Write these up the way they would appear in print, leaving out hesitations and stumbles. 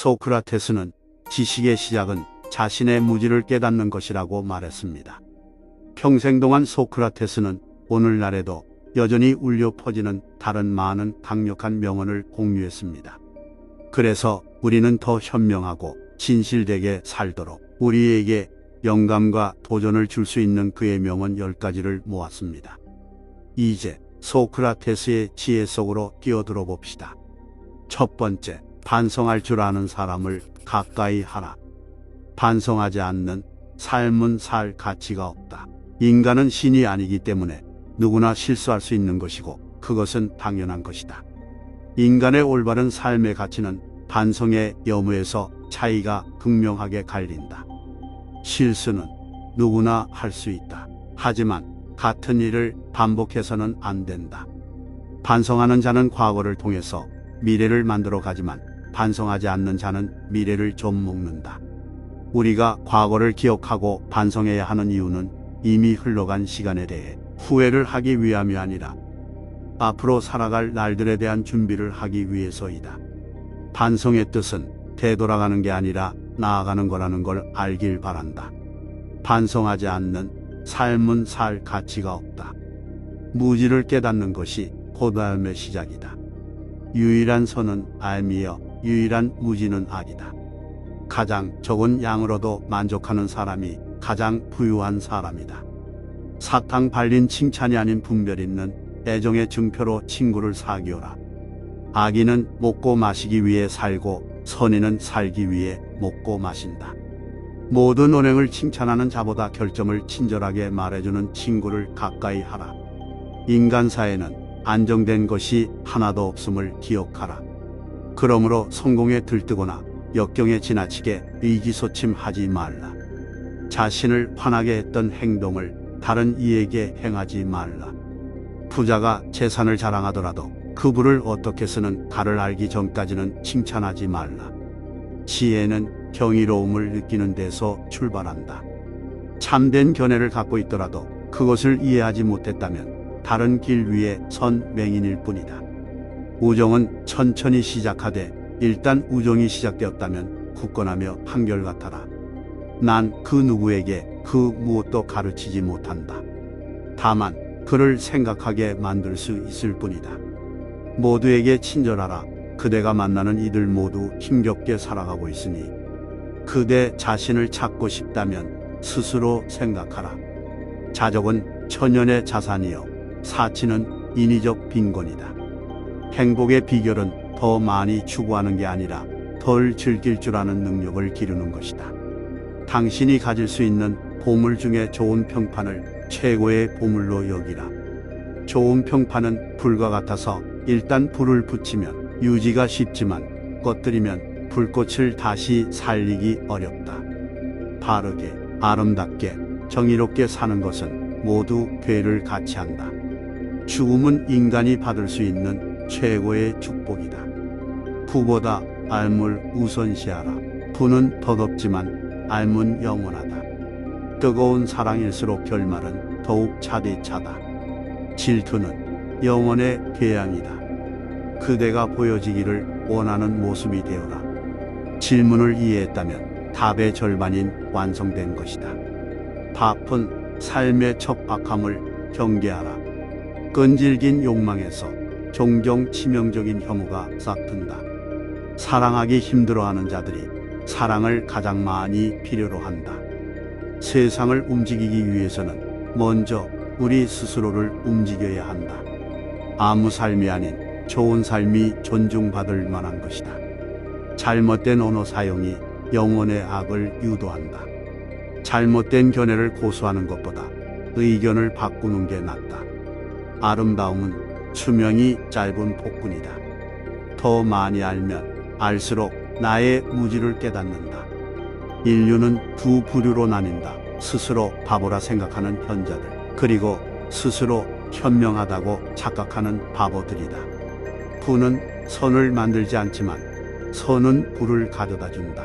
소크라테스는 지식의 시작은 자신의 무지를 깨닫는 것이라고 말했습니다. 평생 동안 소크라테스는 오늘날에도 여전히 울려 퍼지는 다른 많은 강력한 명언을 공유했습니다. 그래서 우리는 더 현명하고 진실되게 살도록 우리에게 영감과 도전을 줄 수 있는 그의 명언 10가지를 모았습니다. 이제 소크라테스의 지혜 속으로 뛰어들어 봅시다. 첫 번째, 반성할 줄 아는 사람을 가까이 하라. 반성하지 않는 삶은 살 가치가 없다. 인간은 신이 아니기 때문에 누구나 실수할 수 있는 것이고 그것은 당연한 것이다. 인간의 올바른 삶의 가치는 반성의 여부에서 차이가 극명하게 갈린다. 실수는 누구나 할 수 있다. 하지만 같은 일을 반복해서는 안 된다. 반성하는 자는 과거를 통해서 미래를 만들어 가지만 반성하지 않는 자는 미래를 좀 먹는다. 우리가 과거를 기억하고 반성해야 하는 이유는 이미 흘러간 시간에 대해 후회를 하기 위함이 아니라 앞으로 살아갈 날들에 대한 준비를 하기 위해서이다. 반성의 뜻은 되돌아가는 게 아니라 나아가는 거라는 걸 알길 바란다. 반성하지 않는 삶은 살 가치가 없다. 무지를 깨닫는 것이 고달음의 시작이다. 유일한 선은 알미여 유일한 무지는 악이다. 가장 적은 양으로도 만족하는 사람이 가장 부유한 사람이다. 사탕 발린 칭찬이 아닌 분별 있는 애정의 증표로 친구를 사귀어라. 악인은 먹고 마시기 위해 살고 선인은 살기 위해 먹고 마신다. 모든 언행을 칭찬하는 자보다 결점을 친절하게 말해주는 친구를 가까이 하라. 인간사에는 안정된 것이 하나도 없음을 기억하라. 그러므로 성공에 들뜨거나 역경에 지나치게 의기소침하지 말라. 자신을 화나게 했던 행동을 다른 이에게 행하지 말라. 부자가 재산을 자랑하더라도 그 부를 어떻게 쓰는 가를 알기 전까지는 칭찬하지 말라. 지혜는 경이로움을 느끼는 데서 출발한다. 참된 견해를 갖고 있더라도 그것을 이해하지 못했다면 다른 길 위에 선 맹인일 뿐이다. 우정은 천천히 시작하되 일단 우정이 시작되었다면 굳건하며 한결같아라. 난 그 누구에게 그 무엇도 가르치지 못한다. 다만 그를 생각하게 만들 수 있을 뿐이다. 모두에게 친절하라. 그대가 만나는 이들 모두 힘겹게 살아가고 있으니 그대 자신을 찾고 싶다면 스스로 생각하라. 자족은 천년의 자산이요 사치는 인위적 빈곤이다. 행복의 비결은 더 많이 추구하는 게 아니라 덜 즐길 줄 아는 능력을 기르는 것이다. 당신이 가질 수 있는 보물 중에 좋은 평판을 최고의 보물로 여기라. 좋은 평판은 불과 같아서 일단 불을 붙이면 유지가 쉽지만 꺼뜨리면 불꽃을 다시 살리기 어렵다. 바르게, 아름답게, 정의롭게 사는 것은 모두 괴를 같이 한다. 죽음은 인간이 받을 수 있는 최고의 축복이다. 부보다 알물 우선시하라. 부는 덧없지만 알문 영원하다. 뜨거운 사랑일수록 결말은 더욱 차디차다. 질투는 영혼의 궤양이다. 그대가 보여지기를 원하는 모습이 되어라. 질문을 이해했다면 답의 절반인 완성된 것이다. 바쁜 삶의 척박함을 경계하라. 끈질긴 욕망에서 종종 치명적인 혐오가 싹튼다. 사랑하기 힘들어하는 자들이 사랑을 가장 많이 필요로 한다. 세상을 움직이기 위해서는 먼저 우리 스스로를 움직여야 한다. 아무 삶이 아닌 좋은 삶이 존중받을 만한 것이다. 잘못된 언어 사용이 영혼의 악을 유도한다. 잘못된 견해를 고수하는 것보다 의견을 바꾸는 게 낫다. 아름다움은 수명이 짧은 폭군이다. 더 많이 알면 알수록 나의 무지를 깨닫는다. 인류는 두 부류로 나뉜다. 스스로 바보라 생각하는 현자들, 그리고 스스로 현명하다고 착각하는 바보들이다. 부는 선을 만들지 않지만 선은 부를 가져다 준다.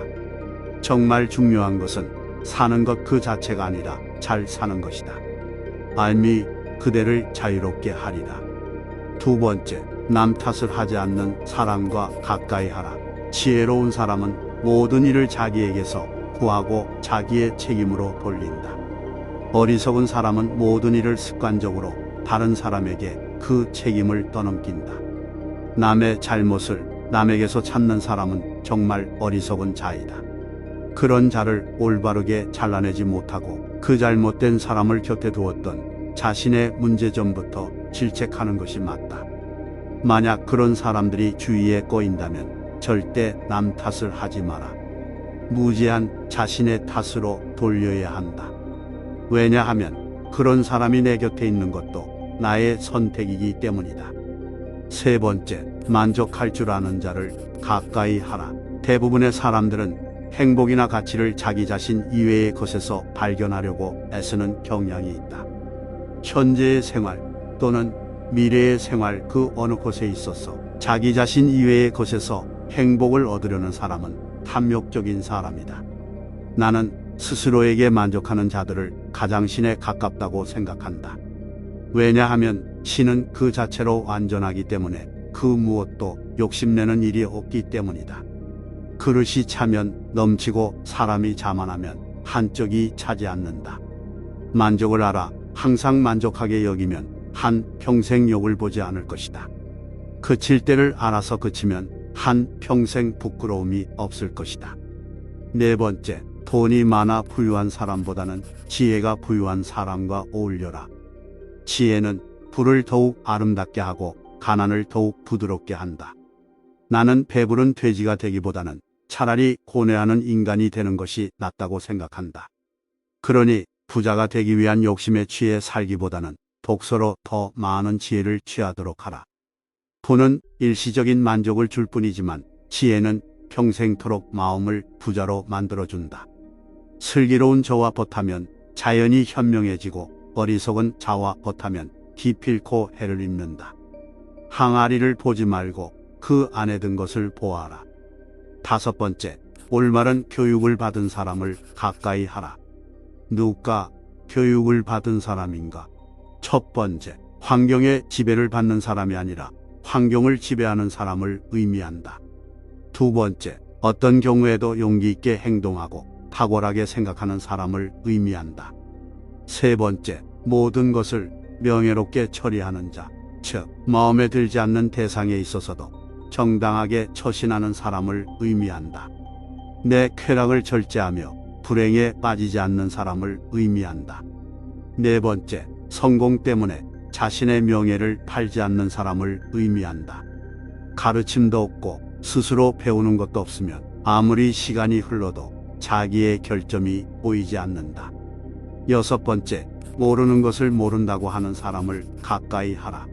정말 중요한 것은 사는 것 그 자체가 아니라 잘 사는 것이다. 알미 그대를 자유롭게 하리라. 두 번째, 남 탓을 하지 않는 사람과 가까이 하라. 지혜로운 사람은 모든 일을 자기에게서 구하고 자기의 책임으로 돌린다. 어리석은 사람은 모든 일을 습관적으로 다른 사람에게 그 책임을 떠넘긴다. 남의 잘못을 남에게서 찾는 사람은 정말 어리석은 자이다. 그런 자를 올바르게 잘라내지 못하고 그 잘못된 사람을 곁에 두었던 자신의 문제점부터 질책하는 것이 맞다. 만약 그런 사람들이 주위에 꼬인다면 절대 남 탓을 하지 마라. 무제한 자신의 탓으로 돌려야 한다. 왜냐하면 그런 사람이 내 곁에 있는 것도 나의 선택이기 때문이다. 세 번째, 만족할 줄 아는 자를 가까이 하라. 대부분의 사람들은 행복이나 가치를 자기 자신 이외의 것에서 발견하려고 애쓰는 경향이 있다. 현재의 생활 또는 미래의 생활 그 어느 곳에 있어서 자기 자신 이외의 것에서 행복을 얻으려는 사람은 탐욕적인 사람이다. 나는 스스로에게 만족하는 자들을 가장 신에 가깝다고 생각한다. 왜냐하면 신은 그 자체로 완전하기 때문에 그 무엇도 욕심내는 일이 없기 때문이다. 그릇이 차면 넘치고 사람이 자만하면 한쪽이 차지 않는다. 만족을 알아 항상 만족하게 여기면 한 평생 욕을 보지 않을 것이다. 그칠 때를 알아서 그치면 한 평생 부끄러움이 없을 것이다. 네 번째, 돈이 많아 부유한 사람보다는 지혜가 부유한 사람과 어울려라. 지혜는 불을 더욱 아름답게 하고 가난을 더욱 부드럽게 한다. 나는 배부른 돼지가 되기보다는 차라리 고뇌하는 인간이 되는 것이 낫다고 생각한다. 그러니 부자가 되기 위한 욕심에 취해 살기보다는 독서로 더 많은 지혜를 취하도록 하라. 돈은 일시적인 만족을 줄 뿐이지만 지혜는 평생토록 마음을 부자로 만들어준다. 슬기로운 저와 벗하면 자연이 현명해지고 어리석은 자와 벗하면 기필코 해를 입는다. 항아리를 보지 말고 그 안에 든 것을 보아라. 다섯 번째, 올바른 교육을 받은 사람을 가까이 하라. 누가 교육을 받은 사람인가? 첫 번째, 환경의 지배를 받는 사람이 아니라 환경을 지배하는 사람을 의미한다. 두 번째, 어떤 경우에도 용기 있게 행동하고 탁월하게 생각하는 사람을 의미한다. 세 번째, 모든 것을 명예롭게 처리하는 자, 즉 마음에 들지 않는 대상에 있어서도 정당하게 처신하는 사람을 의미한다. 내 쾌락을 절제하며 불행에 빠지지 않는 사람을 의미한다. 네 번째, 성공 때문에 자신의 명예를 팔지 않는 사람을 의미한다. 가르침도 없고 스스로 배우는 것도 없으면 아무리 시간이 흘러도 자기의 결점이 보이지 않는다. 여섯 번째, 모르는 것을 모른다고 하는 사람을 가까이 하라.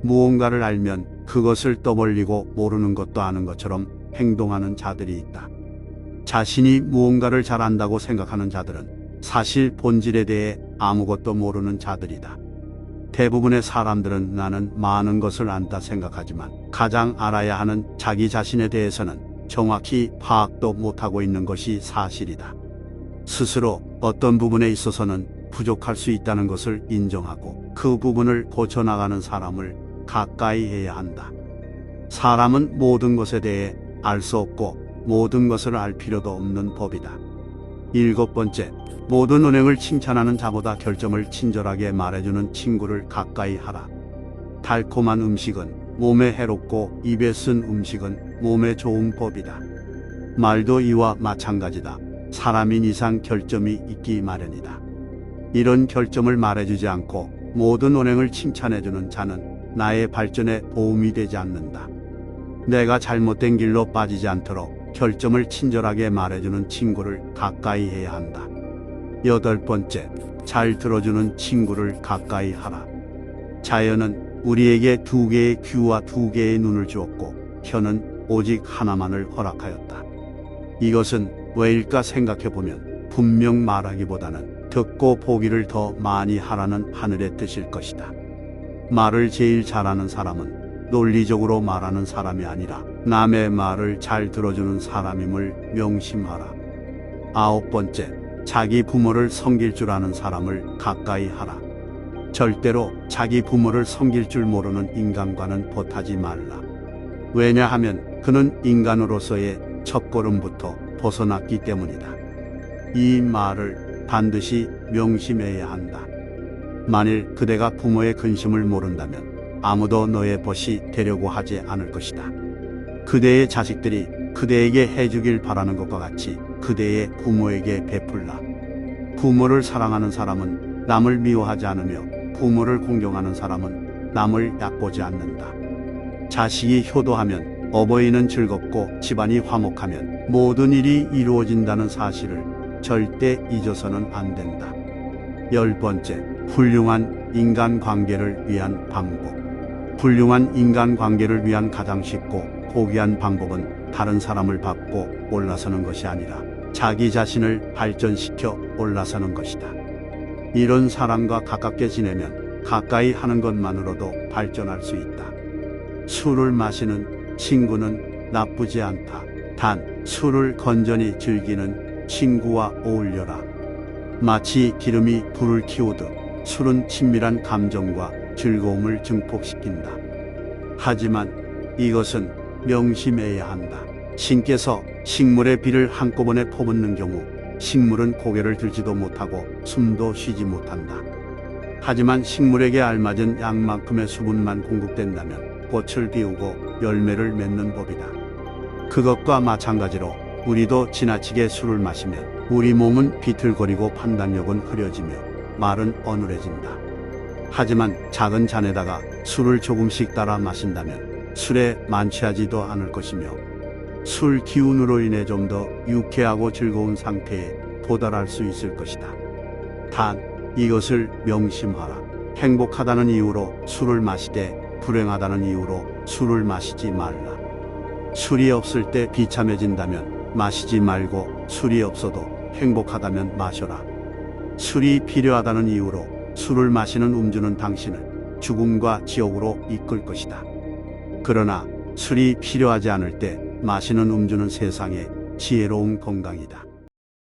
무언가를 알면 그것을 떠벌리고 모르는 것도 아는 것처럼 행동하는 자들이 있다. 자신이 무언가를 잘 안다고 생각하는 자들은 사실 본질에 대해 아무것도 모르는 자들이다. 대부분의 사람들은 나는 많은 것을 안다 생각하지만 가장 알아야 하는 자기 자신에 대해서는 정확히 파악도 못하고 있는 것이 사실이다. 스스로 어떤 부분에 있어서는 부족할 수 있다는 것을 인정하고 그 부분을 고쳐나가는 사람을 가까이 해야 한다. 사람은 모든 것에 대해 알 수 없고 모든 것을 알 필요도 없는 법이다. 일곱 번째, 모든 은행을 칭찬하는 자보다 결점을 친절하게 말해주는 친구를 가까이 하라. 달콤한 음식은 몸에 해롭고 입에 쓴 음식은 몸에 좋은 법이다. 말도 이와 마찬가지다. 사람인 이상 결점이 있기 마련이다. 이런 결점을 말해주지 않고 모든 언행을 칭찬해주는 자는 나의 발전에 도움이 되지 않는다. 내가 잘못된 길로 빠지지 않도록 결점을 친절하게 말해주는 친구를 가까이 해야 한다. 여덟 번째, 잘 들어주는 친구를 가까이 하라. 자연은 우리에게 두 개의 귀와 두 개의 눈을 주었고 혀는 오직 하나만을 허락하였다. 이것은 왜일까 생각해보면 분명 말하기보다는 듣고 보기를 더 많이 하라는 하늘의 뜻일 것이다. 말을 제일 잘하는 사람은 논리적으로 말하는 사람이 아니라 남의 말을 잘 들어주는 사람임을 명심하라. 아홉 번째, 자기 부모를 섬길 줄 아는 사람을 가까이 하라. 절대로 자기 부모를 섬길 줄 모르는 인간과는 벗하지 말라. 왜냐하면 그는 인간으로서의 첫걸음부터 벗어났기 때문이다. 이 말을 반드시 명심해야 한다. 만일 그대가 부모의 근심을 모른다면 아무도 너의 벗이 되려고 하지 않을 것이다. 그대의 자식들이 그대에게 해주길 바라는 것과 같이 그대의 부모에게 베풀라. 부모를 사랑하는 사람은 남을 미워하지 않으며 부모를 공경하는 사람은 남을 얕보지 않는다. 자식이 효도하면 어버이는 즐겁고 집안이 화목하면 모든 일이 이루어진다는 사실을 절대 잊어서는 안 된다. 10번째, 훌륭한 인간관계를 위한 방법. 훌륭한 인간관계를 위한 가장 쉽고 고귀한 방법은 다른 사람을 밟고 올라서는 것이 아니라 자기 자신을 발전시켜 올라서는 것이다. 이런 사람과 가깝게 지내면 가까이 하는 것만으로도 발전할 수 있다. 술을 마시는 친구는 나쁘지 않다. 단, 술을 건전히 즐기는 친구와 어울려라. 마치 기름이 불을 키우듯 술은 친밀한 감정과 즐거움을 증폭시킨다. 하지만 이것은 명심해야 한다. 신께서 식물의 비를 한꺼번에 퍼붓는 경우 식물은 고개를 들지도 못하고 숨도 쉬지 못한다. 하지만 식물에게 알맞은 양만큼의 수분만 공급된다면 꽃을 피우고 열매를 맺는 법이다. 그것과 마찬가지로 우리도 지나치게 술을 마시면 우리 몸은 비틀거리고 판단력은 흐려지며 말은 어눌해진다. 하지만 작은 잔에다가 술을 조금씩 따라 마신다면 술에 만취하지도 않을 것이며 술 기운으로 인해 좀 더 유쾌하고 즐거운 상태에 도달할 수 있을 것이다. 단, 이것을 명심하라. 행복하다는 이유로 술을 마시되 불행하다는 이유로 술을 마시지 말라. 술이 없을 때 비참해진다면 마시지 말고 술이 없어도 행복하다면 마셔라. 술이 필요하다는 이유로 술을 마시는 음주는 당신을 죽음과 지옥으로 이끌 것이다. 그러나 술이 필요하지 않을 때 마시는 음주는 세상의 지혜로운 건강이다.